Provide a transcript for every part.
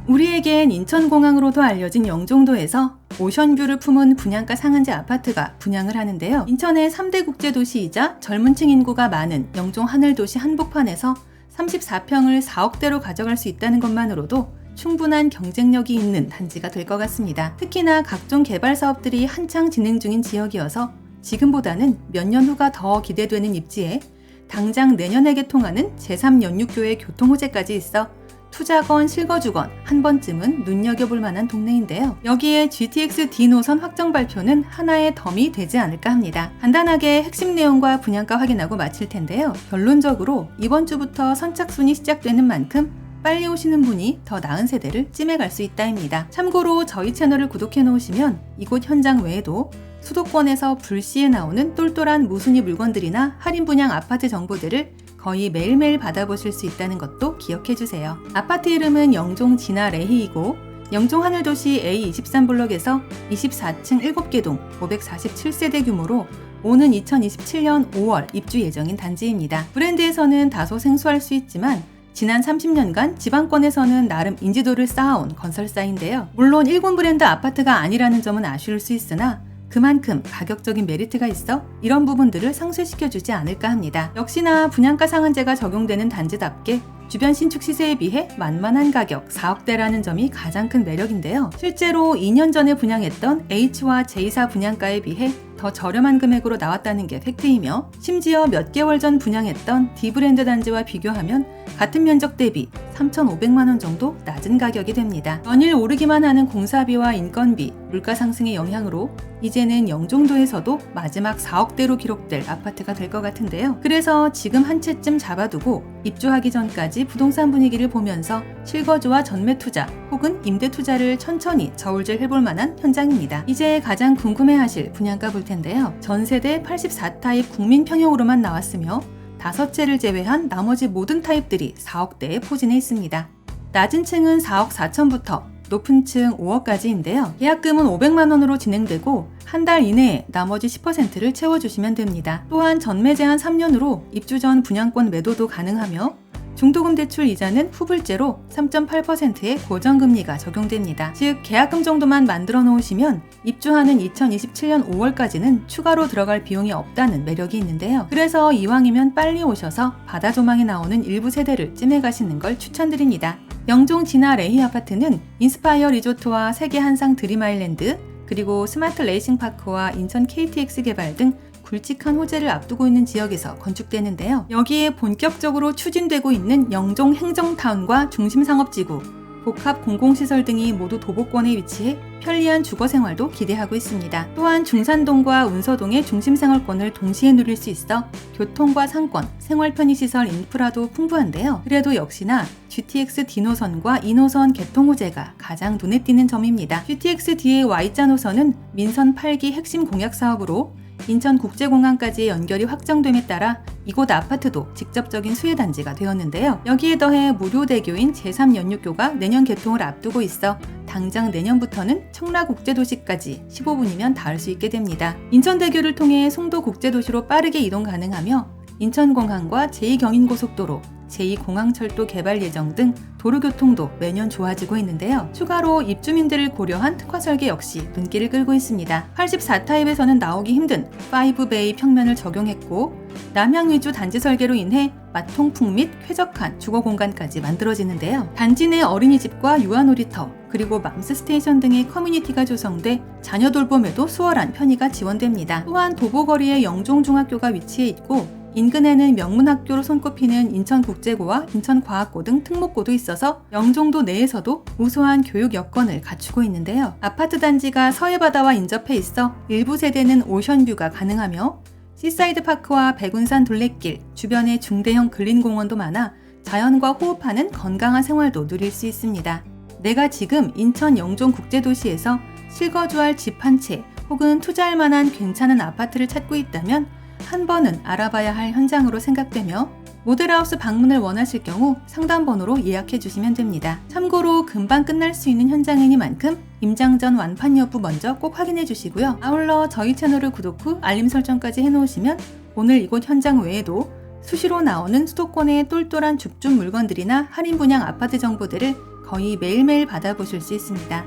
우리에겐 인천공항으로도 알려진 영종도에서 오션뷰를 품은 분양가 상한제 아파트가 분양을 하는데요. 인천의 3대 국제도시이자 젊은층 인구가 많은 영종 하늘도시 한복판에서 34평을 4억대로 가져갈 수 있다는 것만으로도 충분한 경쟁력이 있는 단지가 될 것 같습니다. 특히나 각종 개발 사업들이 한창 진행 중인 지역이어서 지금보다는 몇 년 후가 더 기대되는 입지에 당장 내년에 개통하는 제3연육교의 교통호재까지 있어 투자건, 실거주건 한 번쯤은 눈여겨볼 만한 동네인데요. 여기에 GTX D 노선 확정 발표는 하나의 덤이 되지 않을까 합니다. 간단하게 핵심 내용과 분양가 확인하고 마칠 텐데요. 결론적으로 이번 주부터 선착순이 시작되는 만큼 빨리 오시는 분이 더 나은 세대를 찜해갈 수 있다입니다. 참고로 저희 채널을 구독해 놓으시면 이곳 현장 외에도 수도권에서 불시에 나오는 똘똘한 무순위 물건들이나 할인 분양 아파트 정보들을 거의 매일매일 받아보실 수 있다는 것도 기억해주세요. 아파트 이름은 영종 진화 레희이고 영종 하늘도시 A23블럭에서 24층 7개 동 547세대 규모로 오는 2027년 5월 입주 예정인 단지입니다. 브랜드에서는 다소 생소할 수 있지만 지난 30년간 지방권에서는 나름 인지도를 쌓아온 건설사인데요. 물론 일본 브랜드 아파트가 아니라는 점은 아쉬울 수 있으나 그만큼 가격적인 메리트가 있어 이런 부분들을 상쇄시켜주지 않을까 합니다. 역시나 분양가 상한제가 적용되는 단지답게 주변 신축 시세에 비해 만만한 가격 4억대라는 점이 가장 큰 매력인데요. 실제로 2년 전에 분양했던 H와 J4 분양가에 비해 더 저렴한 금액으로 나왔다는 게 팩트이며 심지어 몇 개월 전 분양했던 D브랜드 단지와 비교하면 같은 면적 대비 3,500만 원 정도 낮은 가격이 됩니다. 연일 오르기만 하는 공사비와 인건비, 물가 상승의 영향으로 이제는 영종도에서도 마지막 4억대로 기록될 아파트가 될 것 같은데요. 그래서 지금 한 채쯤 잡아두고 입주하기 전까지 부동산 분위기를 보면서 실거주와 전매 투자 혹은 임대 투자를 천천히 저울질 해볼 만한 현장입니다. 이제 가장 궁금해하실 분양가 볼 텐데요. 전세대 84타입 국민평형으로만 나왔으며 5채를 제외한 나머지 모든 타입들이 4억대에 포진해 있습니다. 낮은 층은 4억 4천부터 높은 층 5억까지인데요. 계약금은 500만 원으로 진행되고 한 달 이내에 나머지 10%를 채워주시면 됩니다. 또한 전매 제한 3년으로 입주 전 분양권 매도도 가능하며 중도금 대출 이자는 후불제로 3.8%의 고정금리가 적용됩니다. 즉 계약금 정도만 만들어 놓으시면 입주하는 2027년 5월까지는 추가로 들어갈 비용이 없다는 매력이 있는데요. 그래서 이왕이면 빨리 오셔서 바다 조망이 나오는 일부 세대를 찜해가시는 걸 추천드립니다. 영종 진화 레희 아파트는 인스파이어 리조트와 세계 한상 드림 아일랜드 그리고 스마트 레이싱파크와 인천 KTX 개발 등 굵직한 호재를 앞두고 있는 지역에서 건축되는데요. 여기에 본격적으로 추진되고 있는 영종 행정타운과 중심상업지구, 복합 공공시설 등이 모두 도보권에 위치해 편리한 주거생활도 기대하고 있습니다. 또한 중산동과 운서동의 중심생활권을 동시에 누릴 수 있어 교통과 상권, 생활편의시설 인프라도 풍부한데요. 그래도 역시나 GTX D노선과 2노선 개통 호재가 가장 눈에 띄는 점입니다. GTX D의 Y자 노선은 민선 8기 핵심 공약 사업으로 인천국제공항까지의 연결이 확정됨에 따라 이곳 아파트도 직접적인 수혜단지가 되었는데요. 여기에 더해 무료대교인 제3연육교가 내년 개통을 앞두고 있어 당장 내년부터는 청라국제도시까지 15분이면 닿을 수 있게 됩니다. 인천대교를 통해 송도국제도시로 빠르게 이동 가능하며 인천공항과 제2경인고속도로, 제2공항철도 개발 예정 등 도로교통도 매년 좋아지고 있는데요. 추가로 입주민들을 고려한 특화 설계 역시 눈길을 끌고 있습니다. 84타입에서는 나오기 힘든 5베이 평면을 적용했고 남향 위주 단지 설계로 인해 마통풍 및 쾌적한 주거 공간까지 만들어지는데요. 단지 내 어린이집과 유아놀이터, 그리고 맘스 스테이션 등의 커뮤니티가 조성돼 자녀 돌봄에도 수월한 편의가 지원됩니다. 또한 도보거리에 영종중학교가 위치해 있고 인근에는 명문학교로 손꼽히는 인천국제고와 인천과학고 등 특목고도 있어서 영종도 내에서도 우수한 교육 여건을 갖추고 있는데요. 아파트 단지가 서해바다와 인접해 있어 일부 세대는 오션뷰가 가능하며 시사이드 파크와 백운산 둘레길, 주변에 중대형 근린공원도 많아 자연과 호흡하는 건강한 생활도 누릴 수 있습니다. 내가 지금 인천 영종국제도시에서 실거주할 집 한 채 혹은 투자할 만한 괜찮은 아파트를 찾고 있다면 한 번은 알아봐야 할 현장으로 생각되며 모델하우스 방문을 원하실 경우 상담번호로 예약해 주시면 됩니다. 참고로 금방 끝날 수 있는 현장이니만큼 임장 전 완판 여부 먼저 꼭 확인해 주시고요. 아울러 저희 채널을 구독 후 알림 설정까지 해놓으시면 오늘 이곳 현장 외에도 수시로 나오는 수도권의 똘똘한 줍줍 물건들이나 할인 분양 아파트 정보들을 거의 매일매일 받아보실 수 있습니다.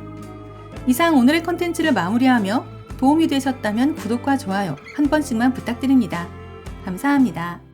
이상 오늘의 컨텐츠를 마무리하며 도움이 되셨다면 구독과 좋아요 한 번씩만 부탁드립니다. 감사합니다.